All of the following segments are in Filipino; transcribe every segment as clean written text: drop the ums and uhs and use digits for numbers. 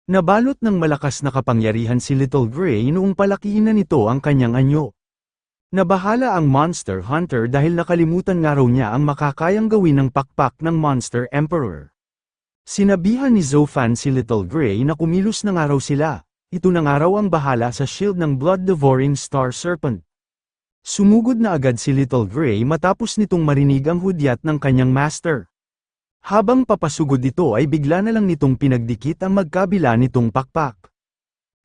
Nabalot ng malakas na kapangyarihan si Little Gray noong palakihin na nito ang kanyang anyo. Nabahala ang Monster Hunter dahil nakalimutan nga raw niya ang makakayang gawin ng pakpak ng Monster Emperor. Sinabihan ni Zofan si Little Gray na kumilos na nga raw sila, ito na nga raw ang bahala sa shield ng blood-devouring Star Serpent. Sumugod na agad si Little Gray matapos nitong marinig ang hudyat ng kanyang master. Habang papasugod ito ay bigla na lang nitong pinagdikit ang magkabila nitong pakpak.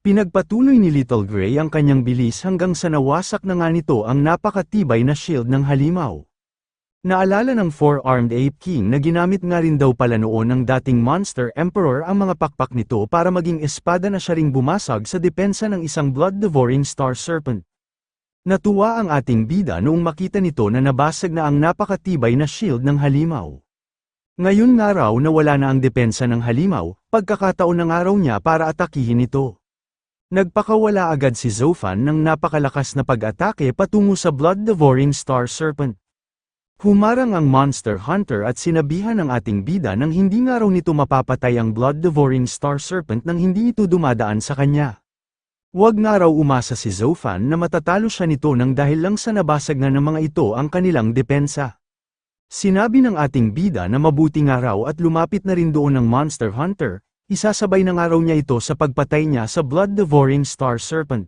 Pinagpatuloy ni Little Gray ang kanyang bilis hanggang sa nawasak na nga nito ang napakatibay na shield ng halimaw. Naalala ng Four-Armed Ape King na ginamit nga rin daw pala noon ng dating Monster Emperor ang mga pakpak nito para maging espada na siya ring bumasag sa depensa ng isang blood-devouring Star Serpent. Natuwa ang ating bida noong makita nito na nabasag na ang napakatibay na shield ng halimaw. Ngayon nga raw na wala na ang depensa ng halimaw, pagkakataon ng araw niya para atakihin ito. Nagpakawala agad si Zofan ng napakalakas na pag-atake patungo sa blood-devouring Star Serpent. Humarang ang Monster Hunter at sinabihan ng ating bida nang hindi nga raw nito mapapatay ang blood-devouring Star Serpent nang hindi ito dumadaan sa kanya. Huwag nga raw umasa si Zofan na matatalo siya nito nang dahil lang sa nabasag na ng mga ito ang kanilang depensa. Sinabi ng ating bida na mabuti nga raw at lumapit na rin doon ng Monster Hunter, isasabay na nga raw niya ito sa pagpatay niya sa blood-devouring Star Serpent.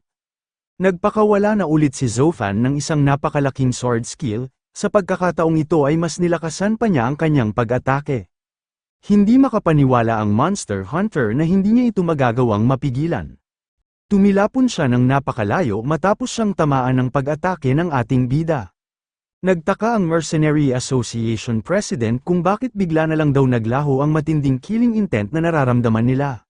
Nagpakawala na ulit si Zofan ng isang napakalaking sword skill, sa pagkakataong ito ay mas nilakasan pa niya ang kanyang pag-atake. Hindi makapaniwala ang Monster Hunter na hindi niya ito magagawang mapigilan. Tumilapon siya ng napakalayo matapos siyang tamaan ng pag-atake ng ating bida. Nagtaka ang Mercenary Association President kung bakit bigla na lang daw naglaho ang matinding killing intent na nararamdaman nila.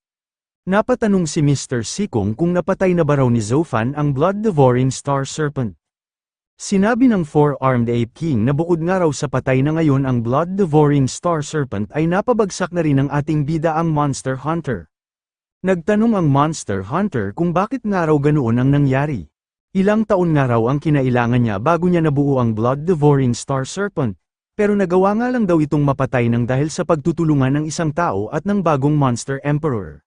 Napatanong si Mr. Sikong kung napatay na ba raw ni Zofan ang blood-devouring Star Serpent. Sinabi ng Four-Armed Ape King na bukod nga raw sa patay na ngayon ang blood-devouring Star Serpent ay napabagsak na rin ng ating bida ang Monster Hunter. Nagtanong ang Monster Hunter kung bakit nga raw ganoon ang nangyari. Ilang taon nga raw ang kinailangan niya bago niya nabuo ang blood-devouring Star Serpent, pero nagawa nga lang daw itong mapatay ng dahil sa pagtutulungan ng isang tao at ng bagong Monster Emperor.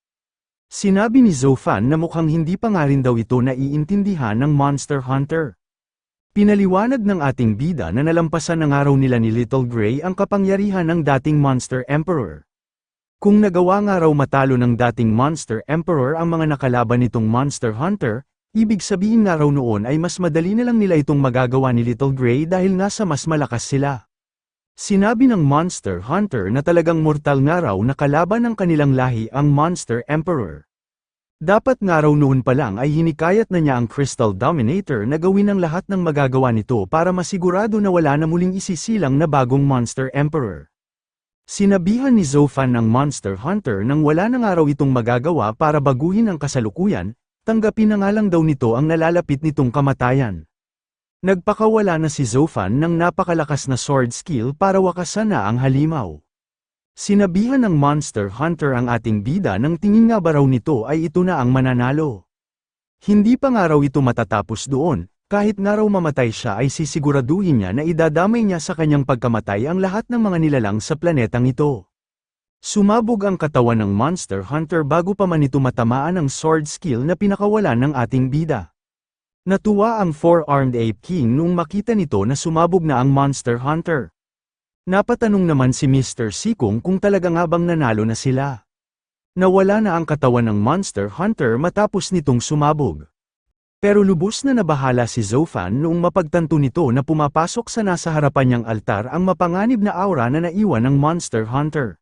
Sinabi ni Zofan na mukhang hindi pa nga rin daw ito naiintindihan ng Monster Hunter. Pinaliwanag ng ating bida na nalampasan na nga raw nila ni Little Gray ang kapangyarihan ng dating Monster Emperor. Kung nagawa nga raw matalo ng dating Monster Emperor ang mga nakalaban nitong Monster Hunter, ibig sabihin nga raw noon ay mas madali na lang nila itong magagawa ni Little Gray dahil nasa mas malakas sila. Sinabi ng Monster Hunter na talagang mortal nga raw na kalaban ng kanilang lahi ang Monster Emperor. Dapat nga raw noon pa lang ay hinikayat na niya ang Crystal Dominator na gawin ang lahat ng magagawa nito para masigurado na wala na muling isisilang na bagong Monster Emperor. Sinabihan ni Zofan ng Monster Hunter nang wala na nga raw itong magagawa para baguhin ang kasalukuyan, tanggapin na nga lang daw nito ang nalalapit nitong kamatayan. Nagpakawala na si Zofan ng napakalakas na sword skill para wakasan na ang halimaw. Sinabihan ng Monster Hunter ang ating bida nang tingin nga ba raw nito ay ito na ang mananalo. Hindi pa nga raw ito matatapos doon, kahit nga raw mamatay siya ay sisiguraduhin niya na idadamay niya sa kanyang pagkamatay ang lahat ng mga nilalang sa planetang ito. Sumabog ang katawan ng Monster Hunter bago pa man ito matamaan ng sword skill na pinakawalan ng ating bida. Natuwa ang Four-Armed Ape King nung makita nito na sumabog na ang Monster Hunter. Napatanong naman si Mr. Sikong kung talaga nga bang nanalo na sila. Nawala na ang katawan ng Monster Hunter matapos nitong sumabog. Pero lubos na nabahala si Zofan noong mapagtanto nito na pumapasok sa nasa harapan niyang altar ang mapanganib na aura na naiwan ng Monster Hunter.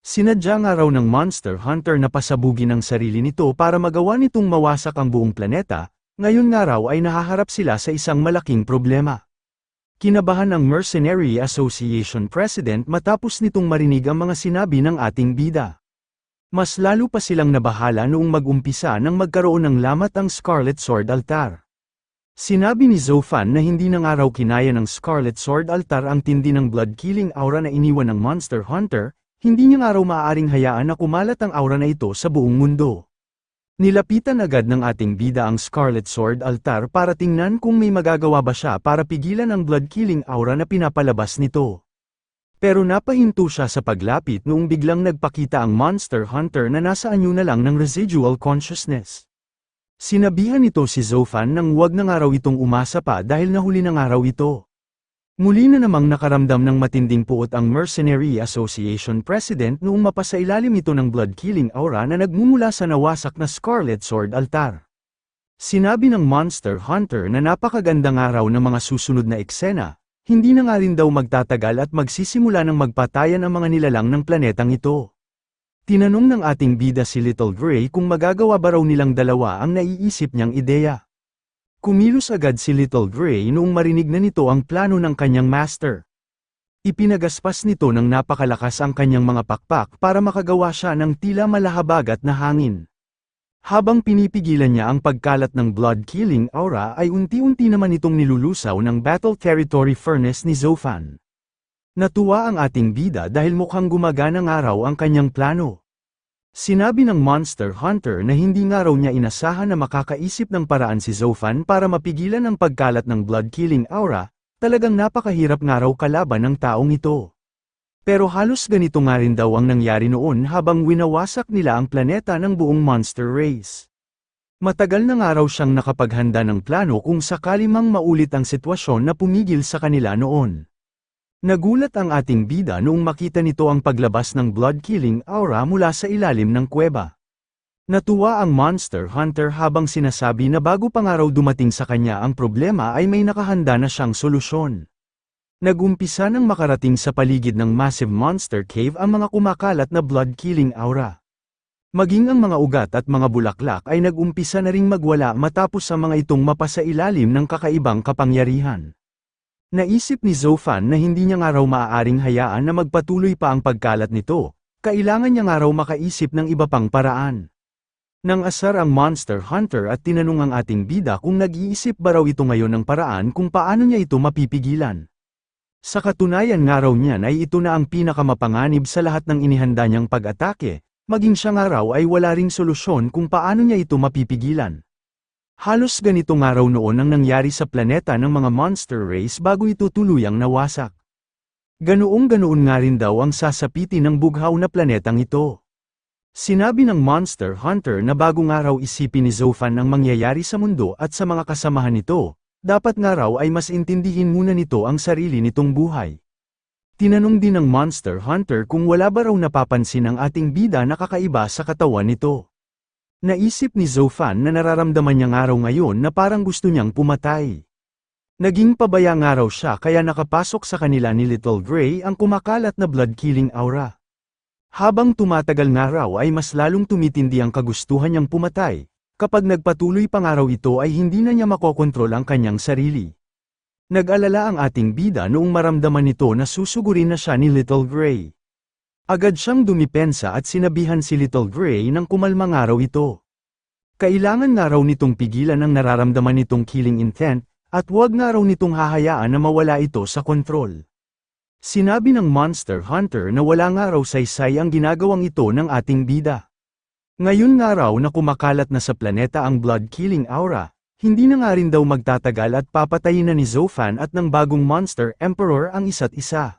Sinadya nga raw ng Monster Hunter na pasabugin ang sarili nito para magawa nitong mawasak ang buong planeta, ngayon nga raw ay nahaharap sila sa isang malaking problema. Kinabahan ang Mercenary Association President matapos nitong marinig ang mga sinabi ng ating bida. Mas lalo pa silang nabahala noong mag-umpisa nang magkaroon ng lamat ang Scarlet Sword Altar. Sinabi ni Zofan na hindi na nga raw kinaya ng Scarlet Sword Altar ang tindi ng blood-killing aura na iniwan ng Monster Hunter, hindi niya nga raw maaaring hayaan na kumalat ang aura na ito sa buong mundo. Nilapitan agad ng ating bida ang Scarlet Sword Altar para tingnan kung may magagawa ba siya para pigilan ang blood-killing aura na pinapalabas nito. Pero napahinto siya sa paglapit noong biglang nagpakita ang Monster Hunter na nasa anyo na lang ng residual consciousness. Sinabihan nito si Zofan nang huwag ng araw itong umasa pa dahil nahuli ng araw ito. Muli na namang nakaramdam ng matinding puot ang Mercenary Association President noong mapasailalim ito ng blood-killing aura na nagmumula sa nawasak na Scarlet Sword altar. Sinabi ng Monster Hunter na napakagandang araw ng mga susunod na eksena. Hindi na nga rin daw magtatagal at magsisimula ng magpatayan ang mga nilalang ng planetang ito. Tinanong ng ating bida si Little Gray kung magagawa ba raw nilang dalawa ang naiisip niyang ideya. Kumilos agad si Little Gray noong marinig na nito ang plano ng kanyang master. Ipinagaspas nito ng napakalakas ang kanyang mga pakpak para makagawa siya ng tila malahabagat na hangin. Habang pinipigilan niya ang pagkalat ng blood-killing aura ay unti-unti naman itong nilulusaw ng Battle Territory Furnace ni Zofan. Natuwa ang ating bida dahil mukhang gumaganang araw ang kanyang plano. Sinabi ng Monster Hunter na hindi nga raw niya inasahan na makakaisip ng paraan si Zofan para mapigilan ang pagkalat ng blood-killing aura, talagang napakahirap nga raw kalaban ng taong ito. Pero halos ganito nga rin daw ang nangyari noon habang winawasak nila ang planeta ng buong monster race. Matagal na nga raw siyang nakapaghanda ng plano kung sakali mang maulit ang sitwasyon na pumigil sa kanila noon. Nagulat ang ating bida noong makita nito ang paglabas ng blood-killing aura mula sa ilalim ng kuweba. Natuwa ang Monster Hunter habang sinasabi na bago pa nga raw dumating sa kanya ang problema ay may nakahanda na siyang solusyon. Nagumpisa nang makarating sa paligid ng Massive Monster Cave ang mga kumakalat na blood-killing aura. Maging ang mga ugat at mga bulaklak ay nagumpisa na ring magwala matapos ang mga itong mapasailalim ng kakaibang kapangyarihan. Naisip ni Zofan na hindi niya nga raw maaaring hayaan na magpatuloy pa ang pagkalat nito, kailangan niya nga raw makaisip ng iba pang paraan. Nang asar ang Monster Hunter at tinanong ang ating bida kung nag-iisip ba raw ito ngayon ng paraan kung paano niya ito mapipigilan. Sa katunayan nga raw niyan ay ito na ang pinakamapanganib sa lahat ng inihanda niyang pag-atake, maging siya nga raw ay wala ring solusyon kung paano niya ito mapipigilan. Halos ganito nga raw noon ang nangyari sa planeta ng mga monster race bago ito tuluyang nawasak. Ganoong-ganoon nga rin daw ang sasapitin ng bughaw na planetang ito. Sinabi ng Monster Hunter na bago nga raw isipin ni Zofan ang mangyayari sa mundo at sa mga kasamahan nito, dapat nga raw ay mas intindihin muna nito ang sarili nitong buhay. Tinanong din ng Monster Hunter kung wala ba raw napapansin ang ating bida na kakaiba sa katawan nito. Naisip ni Zofan na nararamdaman niya nga raw ngayon na parang gusto niyang pumatay. Naging pabaya nga raw siya kaya nakapasok sa kanila ni Little Gray ang kumakalat na blood-killing aura. Habang tumatagal nga raw ay mas lalong tumitindi ang kagustuhan niyang pumatay. Kapag nagpatuloy pa nga raw ito ay hindi na niya makokontrol ang kanyang sarili. Nag-alala ang ating bida noong maramdaman nito na susugurin na siya ni Little Gray. Agad siyang dumipensa at sinabihan si Little Gray nang kumalma nga raw ito. Kailangan nga raw nitong pigilan ang nararamdaman nitong killing intent, at huwag nga raw nitong hahayaan na mawala ito sa kontrol. Sinabi ng Monster Hunter na wala nga raw saysay ang ginagawang ito ng ating bida. Ngayon nga raw na kumakalat na sa planeta ang blood-killing aura, hindi na nga rin daw magtatagal at papatayin na ni Zofan at ng bagong Monster Emperor ang isa't isa.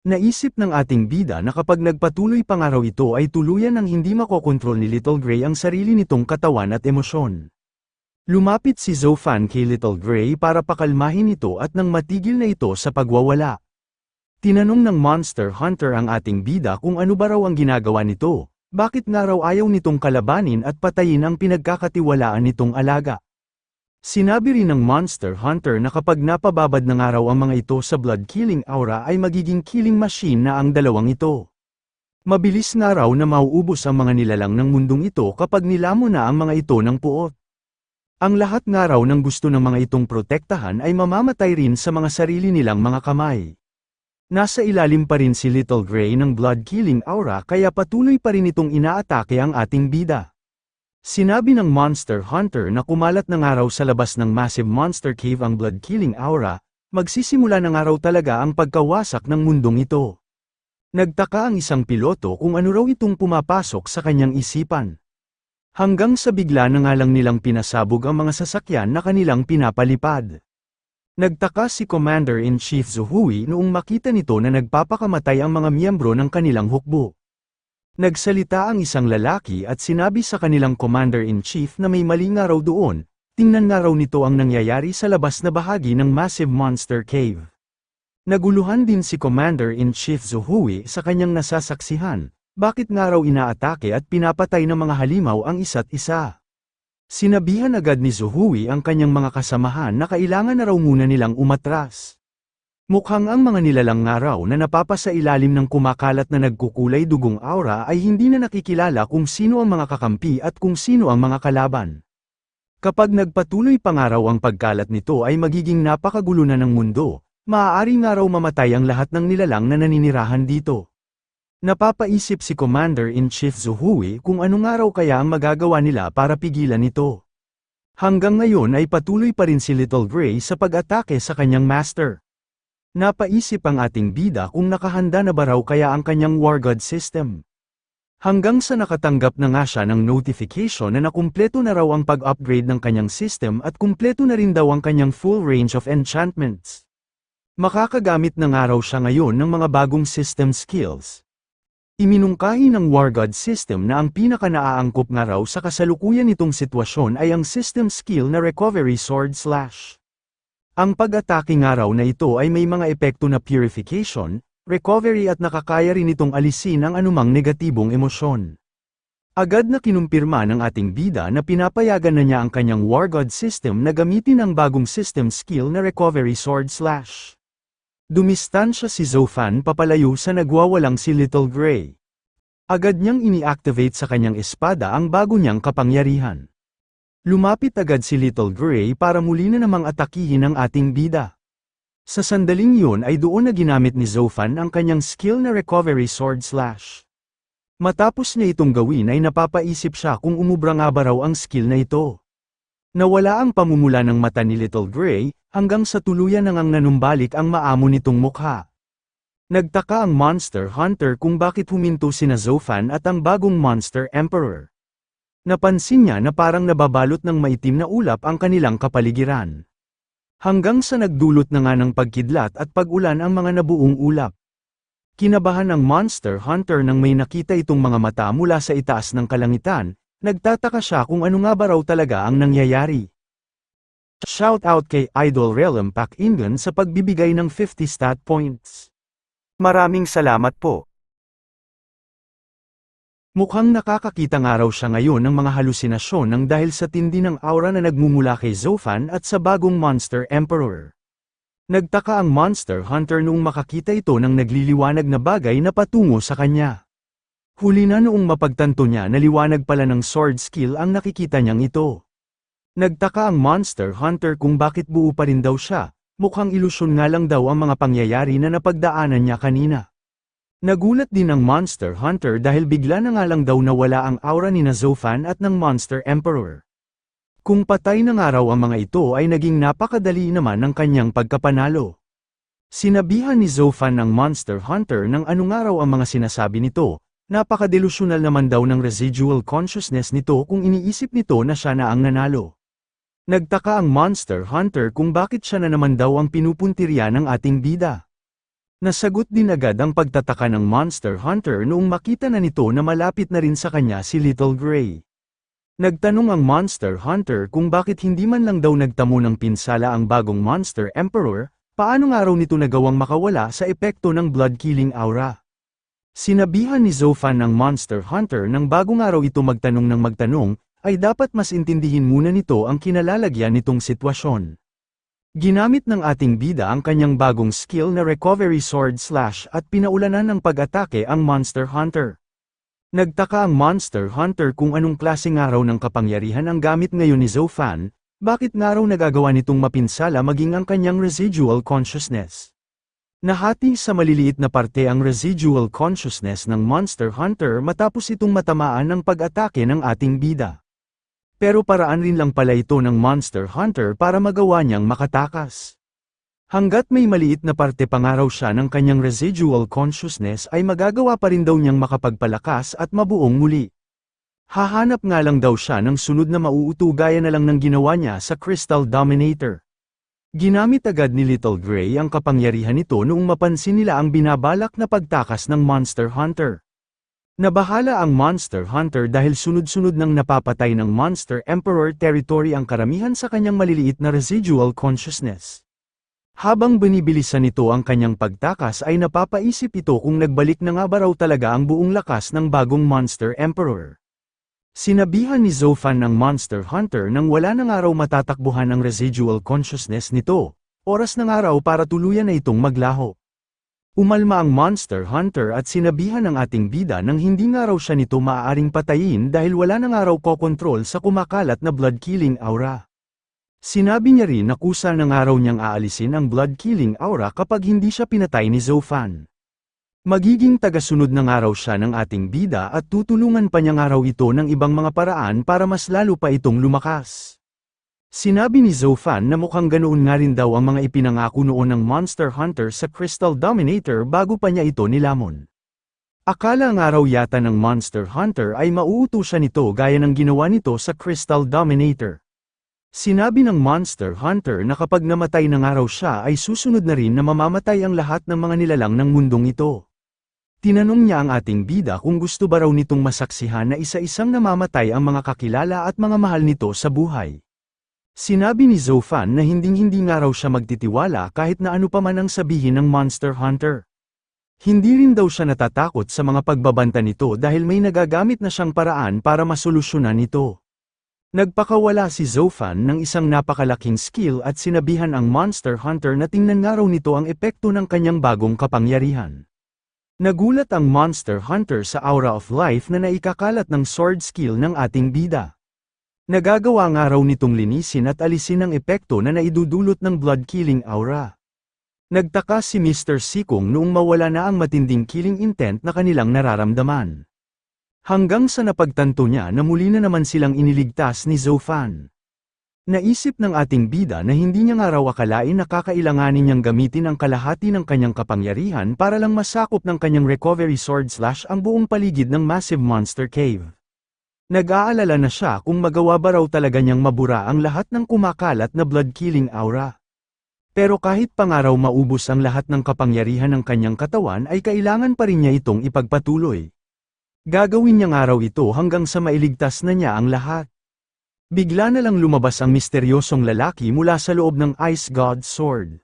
Naisip ng ating bida na kapag nagpatuloy pa nga raw ito ay tuluyan ng hindi makokontrol ni Little Gray ang sarili nitong katawan at emosyon. Lumapit si Zofan kay Little Gray para pakalmahin ito at nang matigil na ito sa pagwawala. Tinanong ng Monster Hunter ang ating bida kung ano ba raw ang ginagawa nito. Bakit nga raw ayaw nitong kalabanin at patayin ang pinagkakatiwalaan nitong alaga? Sinabi rin ng Monster Hunter na kapag napababad na nga raw ang mga ito sa blood-killing aura ay magiging killing machine na ang dalawang ito. Mabilis nga raw na mauubos ang mga nilalang ng mundong ito kapag nilamo na ang mga ito ng puot. Ang lahat nga raw ng gusto ng mga itong protektahan ay mamamatay rin sa mga sarili nilang mga kamay. Nasa ilalim pa rin si Little Gray ng blood-killing aura kaya patuloy pa rin itong inaatake ang ating bida. Sinabi ng Monster Hunter na kumalat na nga raw sa labas ng Massive Monster Cave ang blood-killing aura, magsisimula na nga raw talaga ang pagkawasak ng mundong ito. Nagtaka ang isang piloto kung ano raw itong pumapasok sa kanyang isipan. Hanggang sa bigla na nga lang nilang pinasabog ang mga sasakyan na kanilang pinapalipad. Nagtaka si Commander-in-Chief Zuhui noong makita nito na nagpapakamatay ang mga miyembro ng kanilang hukbo. Nagsalita ang isang lalaki at sinabi sa kanilang Commander-in-Chief na may mali nga raw doon, tingnan nga raw nito ang nangyayari sa labas na bahagi ng Massive Monster Cave. Naguluhan din si Commander-in-Chief Zuhui sa kanyang nasasaksihan, bakit nga raw inaatake at pinapatay ng mga halimaw ang isa't isa. Sinabihan agad ni Zuhui ang kanyang mga kasamahan na kailangan na raw muna nilang umatras. Mukhang ang mga nilalang nga raw na napapasailalim ng kumakalat na nagkukulay dugong aura ay hindi na nakikilala kung sino ang mga kakampi at kung sino ang mga kalaban. Kapag nagpatuloy pa nga raw ang pagkalat nito ay magiging napakagulo na ng mundo, maaari nga raw mamatay ang lahat ng nilalang na naninirahan dito. Napapaisip si Commander-in-Chief Zuhui kung ano nga raw kaya ang magagawa nila para pigilan ito. Hanggang ngayon ay patuloy pa rin si Little Gray sa pag-atake sa kanyang master. Napaisip ang ating bida kung nakahanda na ba raw kaya ang kanyang War God system. Hanggang sa nakatanggap na nga siya ng notification na nakumpleto na raw ang pag-upgrade ng kanyang system at kumpleto na rin daw ang kanyang full range of enchantments. Makakagamit na nga raw siya ngayon ng mga bagong system skills. Iminungkahi ng War God system na ang pinaka-naaangkop nga raw sa kasalukuyan nitong sitwasyon ay ang system skill na Recovery Sword Slash. Ang pag-atake nga raw na ito ay may mga epekto na purification, recovery at nakakaya rin itong alisin ang anumang negatibong emosyon. Agad na kinumpirma ng ating bida na pinapayagan na niya ang kanyang War God system na gamitin ang bagong system skill na Recovery Sword Slash. Dumistansya si Zofan papalayo sa nagwawalang si Little Gray. Agad niyang ini-activate sa kanyang espada ang bago niyang kapangyarihan. Lumapit agad si Little Gray para muli na namang atakihin ang ating bida. Sa sandaling yun ay doon na ginamit ni Zofan ang kanyang skill na Recovery Sword Slash. Matapos niya itong gawin ay napapaisip siya kung umubra nga ba raw ang skill na ito. Nawala ang pamumula ng mata ni Little Gray, hanggang sa tuluyan na ngang nanumbalik ang maamo nitong mukha. Nagtaka ang Monster Hunter kung bakit huminto sina Zofan at ang bagong Monster Emperor. Napansin niya na parang nababalot ng maitim na ulap ang kanilang kapaligiran. Hanggang sa nagdulot na nga ng pagkidlat at pag-ulan ang mga nabuong ulap. Kinabahan ng Monster Hunter nang may nakita itong mga mata mula sa itaas ng kalangitan. Nagtataka siya kung ano nga ba raw talaga ang nangyayari. Shout out kay Idol Realm Pak Ingan sa pagbibigay ng 50 stat points. Maraming salamat po. Mukhang nakakakita nga raw siya ngayon ng mga halusinasyon nang dahil sa tindi ng aura na nagmumula kay Zofan at sa bagong Monster Emperor. Nagtaka ang Monster Hunter noong makakita ito ng nagliliwanag na bagay na patungo sa kanya. Huli na noong mapagtanto niya na liwanag pala ng sword skill ang nakikita niyang ito. Nagtaka ang Monster Hunter kung bakit buo pa rin daw siya, mukhang ilusyon nga lang daw ang mga pangyayari na napagdaanan niya kanina. Nagulat din ang Monster Hunter dahil bigla na nga lang daw nawala ang aura ni Zofan at ng Monster Emperor. Kung patay na nga raw ang mga ito ay naging napakadali naman ng kanyang pagkapanalo. Sinabihan ni Zofan ng Monster Hunter ng ano nga raw ang mga sinasabi nito. Napakadelusyonal naman daw ng residual consciousness nito kung iniisip nito na siya na ang nanalo. Nagtaka ang Monster Hunter kung bakit siya na naman daw ang pinupuntirya ng ating bida. Nasagot din agad ang pagtataka ng Monster Hunter noong makita na nito na malapit na rin sa kanya si Little Gray. Nagtanong ang Monster Hunter kung bakit hindi man lang daw nagtamo ng pinsala ang bagong Monster Emperor, paano nga raw nito nagawang makawala sa epekto ng blood-killing aura. Sinabihan ni Zofan ng Monster Hunter nang bago nga raw ito magtanong ng magtanong, ay dapat mas intindihin muna nito ang kinalalagyan nitong sitwasyon. Ginamit ng ating bida ang kanyang bagong skill na Recovery Sword Slash at pinaulanan ng pag-atake ang Monster Hunter. Nagtaka ang Monster Hunter kung anong klaseng araw ng kapangyarihan ang gamit ngayon ni Zofan, bakit nga raw nagagawa nitong mapinsala maging ang kanyang residual consciousness. Nahati sa maliliit na parte ang residual consciousness ng Monster Hunter matapos itong matamaan ng pag-atake ng ating bida. Pero paraan rin lang pala ito ng Monster Hunter para magawa niyang makatakas. Hanggat may maliit na parte pa nga raw siya ng kanyang residual consciousness ay magagawa pa rin daw niyang makapagpalakas at mabuong muli. Hahanap nga lang daw siya ng sunod na mauuto gaya na lang ng ginawa niya sa Crystal Dominator. Ginamit agad ni Little Gray ang kapangyarihan nito noong mapansin nila ang binabalak na pagtakas ng Monster Hunter. Nabahala ang Monster Hunter dahil sunod-sunod nang napapatay ng Monster Emperor territory ang karamihan sa kanyang maliliit na residual consciousness. Habang binibilisan nito ang kanyang pagtakas ay napapaisip ito kung nagbalik na nga ba raw talaga ang buong lakas ng bagong Monster Emperor. Sinabihan ni Zofan ng Monster Hunter nang wala na nga raw matatakbuhan ang residual consciousness nito, oras na nga raw para tuluyan na itong maglaho. Umalma ang Monster Hunter at sinabihan ng ating bida nang hindi nga raw siya nito maaaring patayin dahil wala na nga raw kokontrol sa kumakalat na blood-killing aura. Sinabi niya rin na kusa na nga raw niyang aalisin ang blood-killing aura kapag hindi siya pinatay ni Zofan. Magiging tagasunod na nga raw siya ng ating bida at tutulungan pa niya nga raw ito ng ibang mga paraan para mas lalo pa itong lumakas. Sinabi ni Zofan na mukhang ganoon nga rin daw ang mga ipinangako noon ng Monster Hunter sa Crystal Dominator bago pa niya ito nilamon. Akala nga raw yata ng Monster Hunter ay mauuto siya nito gaya ng ginawa nito sa Crystal Dominator. Sinabi ng Monster Hunter na kapag namatay na nga raw siya ay susunod na rin na mamamatay ang lahat ng mga nilalang ng mundong ito. Tinanong niya ang ating bida kung gusto ba raw nitong masaksihan na isa-isang namamatay ang mga kakilala at mga mahal nito sa buhay. Sinabi ni Zofan na hinding-hindi nga raw siya magtitiwala kahit na ano pa man ang sabihin ng Monster Hunter. Hindi rin daw siya natatakot sa mga pagbabanta nito dahil may nagagamit na siyang paraan para masolusyonan ito. Nagpakawala si Zofan ng isang napakalaking skill at sinabihan ang Monster Hunter na tingnan nga raw nito ang epekto ng kanyang bagong kapangyarihan. Nagulat ang Monster Hunter sa Aura of Life na naikakalat ng sword skill ng ating bida. Nagagawa nga raw nitong linisin at alisin ang epekto na naidudulot ng blood-killing aura. Nagtaka si Mr. Sikong noong mawala na ang matinding killing intent na kanilang nararamdaman. Hanggang sa napagtanto niya na muli na naman silang iniligtas ni Zofan. Naisip ng ating bida na hindi niya nga raw akalain na kakailanganin niyang gamitin ang kalahati ng kanyang kapangyarihan para lang masakop ng kanyang recovery sword slash ang buong paligid ng Massive Monster Cave. Nag-aalala na siya kung magawa ba raw talaga niyang mabura ang lahat ng kumakalat na blood-killing aura. Pero kahit pa nga raw maubos ang lahat ng kapangyarihan ng kanyang katawan ay kailangan pa rin niya itong ipagpatuloy. Gagawin niya nga raw ito hanggang sa mailigtas na niya ang lahat. Bigla na lang lumabas ang misteryosong lalaki mula sa loob ng Ice God Sword.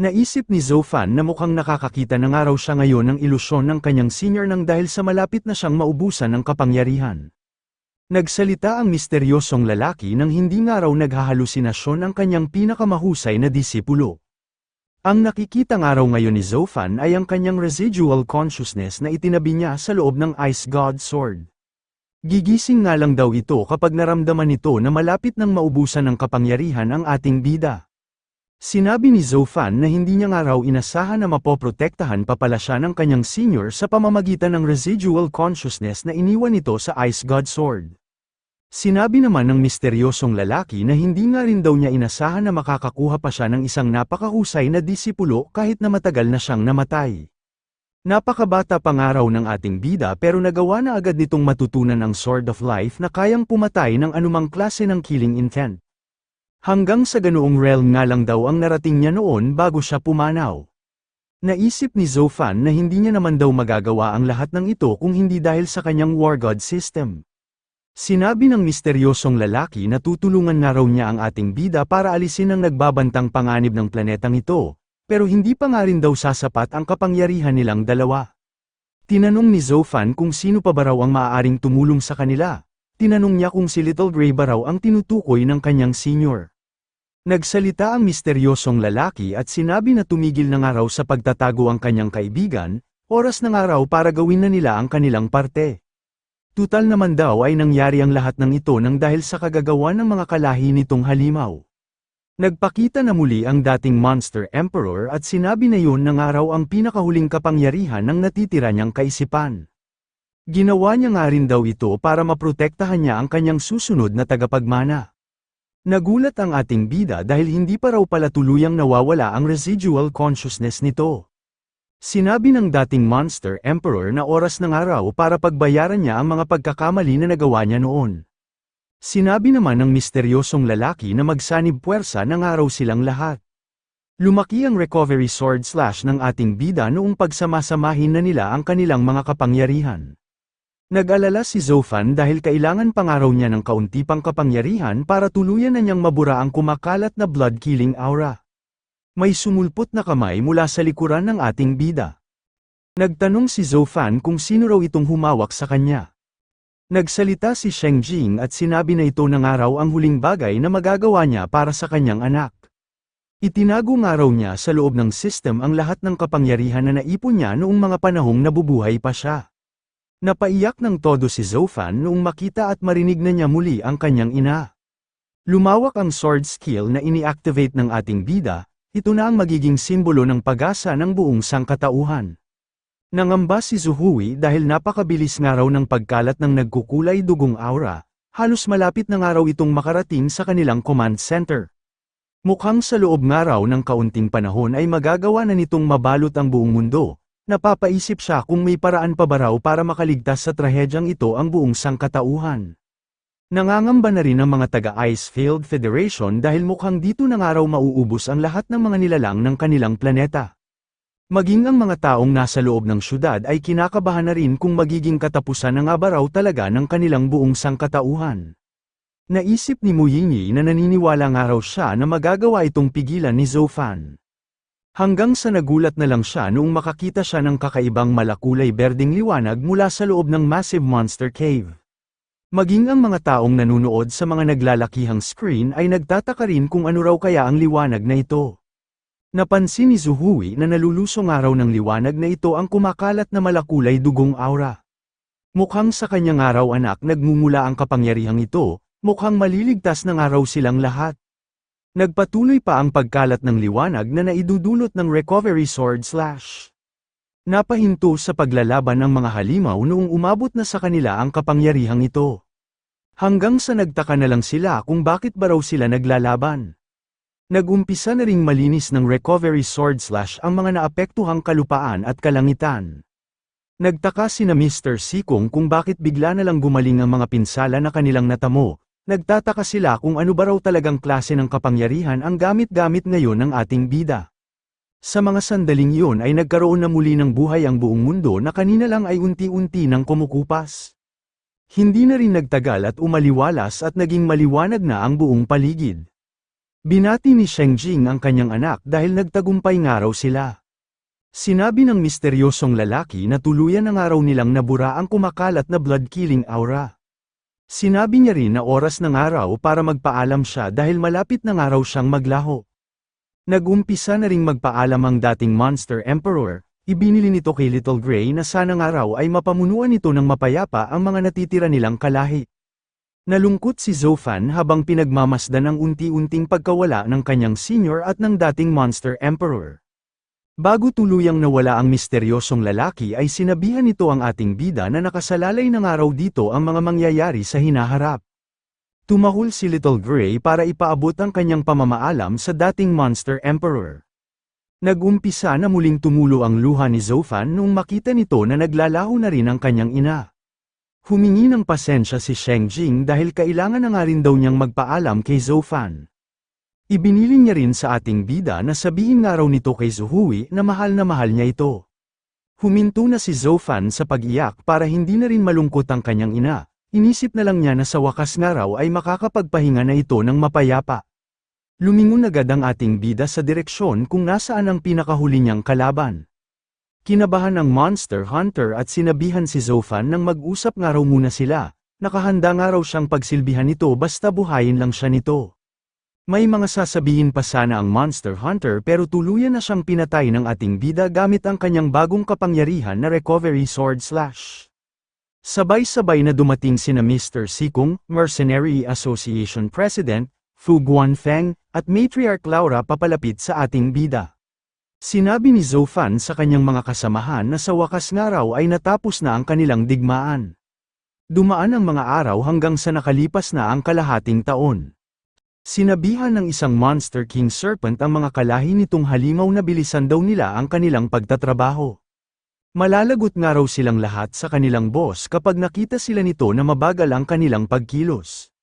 Naisip ni Zofan na mukhang nakakakita na nga raw siya ngayon ng ilusyon ng kanyang senior nang dahil sa malapit na siyang maubusan ng kapangyarihan. Nagsalita ang misteryosong lalaki nang hindi nga raw naghahalusinasyon ang kanyang pinakamahusay na disipulo. Ang nakikita nga raw ngayon ni Zofan ay ang kanyang residual consciousness na itinabi niya sa loob ng Ice God Sword. Gigising nga lang daw ito kapag naramdaman nito na malapit nang maubusan ng kapangyarihan ang ating bida. Sinabi ni Zofan na hindi niya nga raw inasahan na mapoprotektahan pa pala siya ng kanyang senior sa pamamagitan ng residual consciousness na iniwan nito sa Ice God Sword. Sinabi naman ng misteryosong lalaki na hindi nga rin daw niya inasahan na makakakuha pa siya ng isang napakahusay na disipulo kahit na matagal na siyang namatay. Napakabata pa nga raw ng ating bida pero nagawa na agad nitong matutunan ang Sword of Life na kayang pumatay ng anumang klase ng killing intent. Hanggang sa ganoong realm nga lang daw ang narating niya noon bago siya pumanaw. Naisip ni Zofan na hindi niya naman daw magagawa ang lahat ng ito kung hindi dahil sa kanyang War God system. Sinabi ng misteryosong lalaki na tutulungan nga raw niya ang ating bida para alisin ang nagbabantang panganib ng planetang ito. Pero hindi pa nga rin daw sasapat ang kapangyarihan nilang dalawa. Tinanong ni Zofan kung sino pa ba raw ang maaaring tumulong sa kanila. Tinanong niya kung si Little Gray ba raw ang tinutukoy ng kanyang senior. Nagsalita ang misteryosong lalaki at sinabi na tumigil na nga raw sa pagtatago ang kanyang kaibigan, oras na nga raw para gawin na nila ang kanilang parte. Tutal naman daw ay nangyari ang lahat ng ito nang dahil sa kagagawa ng mga kalahi nitong halimaw. Nagpakita na muli ang dating Monster Emperor at sinabi na yun na nga raw ang pinakahuling kapangyarihan ng natitira niyang kaisipan. Ginawa niya nga rin daw ito para maprotektahan niya ang kanyang susunod na tagapagmana. Nagulat ang ating bida dahil hindi pa raw pala tuluyang nawawala ang residual consciousness nito. Sinabi ng dating Monster Emperor na oras na nga raw para pagbayaran niya ang mga pagkakamali na nagawa niya noon. Sinabi naman ng misteryosong lalaki na magsanib puwersa ng araw silang lahat. Lumaki ang recovery sword slash ng ating bida noong pagsamasamahin na nila ang kanilang mga kapangyarihan. Nag-alala si Zofan dahil kailangan pangaraw niya ng kaunti pang kapangyarihan para tuluyan na niyang mabura ang kumakalat na blood-killing aura. May sumulpot na kamay mula sa likuran ng ating bida. Nagtanong si Zofan kung sino raw itong humawak sa kanya. Nagsalita si Sheng Jing at sinabi na ito na nga raw ang huling bagay na magagawa niya para sa kanyang anak. Itinago nga raw niya sa loob ng system ang lahat ng kapangyarihan na naipon niya noong mga panahong nabubuhay pa siya. Napaiyak ng todo si Zofan noong makita at marinig na niya muli ang kanyang ina. Lumawak ang sword skill na ini-activate ng ating bida, ito na ang magiging simbolo ng pag-asa ng buong sangkatauhan. Nangamba si Zuhui dahil napakabilis nga raw ng pagkalat ng nagkukulay dugong aura, halos malapit na nga raw itong makarating sa kanilang command center. Mukhang sa loob nga raw ng kaunting panahon ay magagawa na nitong mabalot ang buong mundo. Napapaisip siya kung may paraan pa ba raw para makaligtas sa trahedyang ito ang buong sangkatauhan. Nangangamba na rin ang mga taga-Icefield Federation dahil mukhang dito na nga raw mauubos ang lahat ng mga nilalang ng kanilang planeta. Maging ang mga taong nasa loob ng syudad ay kinakabahan na rin kung magiging katapusan na nga ba raw talaga ng kanilang buong sangkatauhan. Naisip ni Mu Yingyi na naniniwala nga raw siya na magagawa itong pigilan ni Zofan. Hanggang sa nagulat na lang siya noong makakita siya ng kakaibang malakulay berdeng liwanag mula sa loob ng massive monster cave. Maging ang mga taong nanunood sa mga naglalakihang screen ay nagtataka rin kung ano raw kaya ang liwanag na ito. Napansin ni Zuhui na nalulusong araw ng liwanag na ito ang kumakalat na malakulay dugong aura. Mukhang sa kanyang araw anak nagmumula ang kapangyarihang ito, mukhang maliligtas ng araw silang lahat. Nagpatuloy pa ang pagkalat ng liwanag na naidudulot ng recovery sword slash. Napahinto sa paglalaban ng mga halimaw noong umabot na sa kanila ang kapangyarihang ito. Hanggang sa nagtaka na lang sila kung bakit ba raw sila naglalaban. Nag-umpisa na ring malinis ng recovery sword slash ang mga naapektuhang kalupaan at kalangitan. Nagtaka sina Mr. Sikong kung bakit bigla na lang gumaling ang mga pinsala na kanilang natamo. Nagtataka sila kung ano ba raw talagang klase ng kapangyarihan ang gamit-gamit ngayon ng ating bida. Sa mga sandaling iyon ay nagkaroon na muli ng buhay ang buong mundo na kanina lang ay unti-unti nang kumukupas. Hindi na rin nagtagal at umaliwalas at naging maliwanag na ang buong paligid. Binati ni Sheng Jing ang kanyang anak dahil nagtagumpay nga raw sila. Sinabi ng misteryosong lalaki na tuluyan na nga raw nilang nabura ang kumakalat na blood-killing aura. Sinabi niya rin na oras na nga raw para magpaalam siya dahil malapit na nga raw siyang maglaho. Nag-umpisa na ring magpaalam ang dating Monster Emperor, ibinili nito kay Little Gray na sana nga raw ay mapamunuan nito ng mapayapa ang mga natitira nilang kalahi. Nalungkot si Zofan habang pinagmamasdan ang unti-unting pagkawala ng kanyang senior at ng dating Monster Emperor. Bago tuluyang nawala ang misteryosong lalaki ay sinabihan nito ang ating bida na nakasalalay na nga raw dito ang mga mangyayari sa hinaharap. Tumahol si Little Gray para ipaabot ang kanyang pamamaalam sa dating Monster Emperor. Nag-umpisa na muling tumulo ang luha ni Zofan noong makita nito na naglalaho na rin ang kanyang ina. Humingi ng pasensya si Sheng Jing dahil kailangan na nga rin daw niyang magpaalam kay Zofan. Ibinili niya rin sa ating bida na sabihin nga raw nito kay Zuhui na mahal niya ito. Huminto na si Zofan sa pag-iyak para hindi na rin malungkot ang kanyang ina, inisip na lang niya na sa wakas nga raw ay makakapagpahinga na ito ng mapayapa. Lumingon agad ang ating bida sa direksyon kung nasaan ang pinakahuli niyang kalaban. Kinabahan ng Monster Hunter at sinabihan si Zofan nang mag-usap nga raw muna sila, nakahanda nga raw siyang pagsilbihan nito basta buhayin lang siya nito. May mga sasabihin pa sana ang Monster Hunter pero tuluyan na siyang pinatay ng ating bida gamit ang kanyang bagong kapangyarihan na recovery sword slash. Sabay-sabay na dumating sina Mr. Sikong, Mercenary Association President, Fu Guanfeng, at Matriarch Laura papalapit sa ating bida. Sinabi ni Zofan sa kanyang mga kasamahan na sa wakas nga raw ay natapos na ang kanilang digmaan. Dumaan ang mga araw hanggang sa nakalipas na ang kalahating taon. Sinabihan ng isang Monster King Serpent ang mga kalahi nitong halimaw na bilisan daw nila ang kanilang pagtatrabaho. Malalagot nga raw silang lahat sa kanilang boss kapag nakita sila nito na mabagal ang kanilang pagkilos.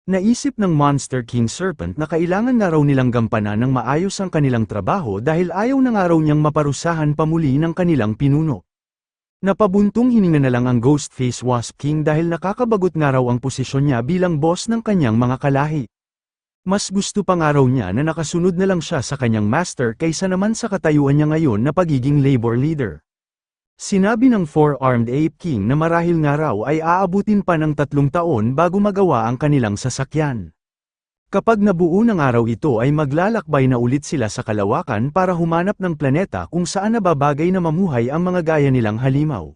Naisip ng Monster King Serpent na kailangan nga raw nilang gampanan ng maayos ang kanilang trabaho dahil ayaw na nga raw niyang maparusahan pa muli ng kanilang pinuno. Napabuntong hininga na lang ang Ghostface Wasp King dahil nakakabagot nga raw ang posisyon niya bilang boss ng kanyang mga kalahi. Mas gusto pa nga raw niya na nakasunod na lang siya sa kanyang master kaysa naman sa katayuan niya ngayon na pagiging labor leader. Sinabi ng Four-Armed Ape King na marahil nga raw ay aabutin pa ng 3 taon bago magawa ang kanilang sasakyan. Kapag nabuo ng araw ito ay maglalakbay na ulit sila sa kalawakan para humanap ng planeta kung saan nababagay na mamuhay ang mga gaya nilang halimaw.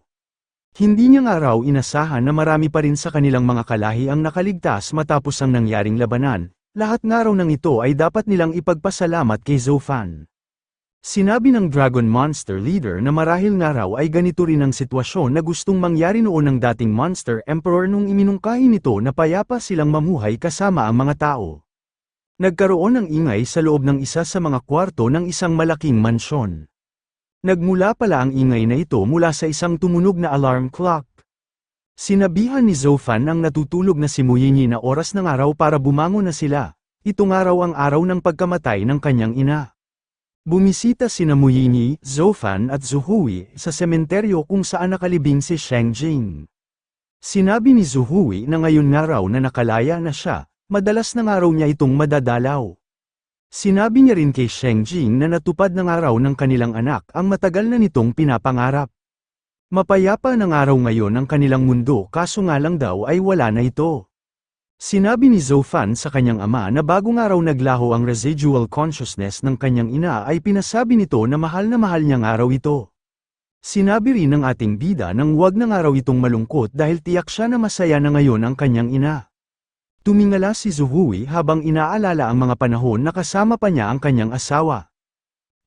Hindi niya nga raw inasahan na marami pa rin sa kanilang mga kalahi ang nakaligtas matapos ang nangyaring labanan, lahat nga raw ng ito ay dapat nilang ipagpasalamat kay Zofan. Sinabi ng Dragon Monster Leader na marahil nga raw ay ganito rin ang sitwasyon na gustong mangyari noon ng dating Monster Emperor nung iminungkahi nito na payapa silang mamuhay kasama ang mga tao. Nagkaroon ng ingay sa loob ng isa sa mga kwarto ng isang malaking mansyon. Nagmula pala ang ingay na ito mula sa isang tumunog na alarm clock. Sinabihan ni Zofan ang natutulog na si Muyinyi na oras ng araw para bumangon na sila. Ito nga raw ang araw ng pagkamatay ng kanyang ina. Bumisita sina Muyinyi, Zofan at Zuhui sa sementeryo kung saan nakalibing si Sheng Jing. Sinabi ni Zuhui na ngayon nga raw na nakalaya na siya, madalas na nga raw niya itong madadalaw. Sinabi niya rin kay Sheng Jing na natupad na nga raw ng kanilang anak ang matagal na nitong pinapangarap. Mapayapa ng araw ngayon ang kanilang mundo kaso nga lang daw ay wala na ito. Sinabi ni Zofan sa kanyang ama na bago nga raw naglaho ang residual consciousness ng kanyang ina ay pinasabi nito na mahal niya nga raw ito. Sinabi rin ng ating bida nang wag na nga raw itong malungkot dahil tiyak siya na masaya na ngayon ang kanyang ina. Tumingala si Zuhui habang inaalala ang mga panahon na kasama pa niya ang kanyang asawa.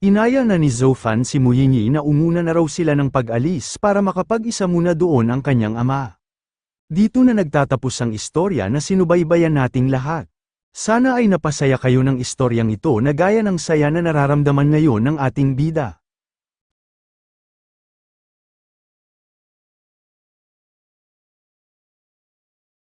Inaya na ni Zofan si Muyinyi na umuna na raw sila ng pag-alis para makapag-isa muna doon ang kanyang ama. Dito na nagtatapos ang istorya na sinubaybayan nating lahat. Sana ay napasaya kayo ng istoryang ito na gaya ng saya na nararamdaman ngayon ng ating bida.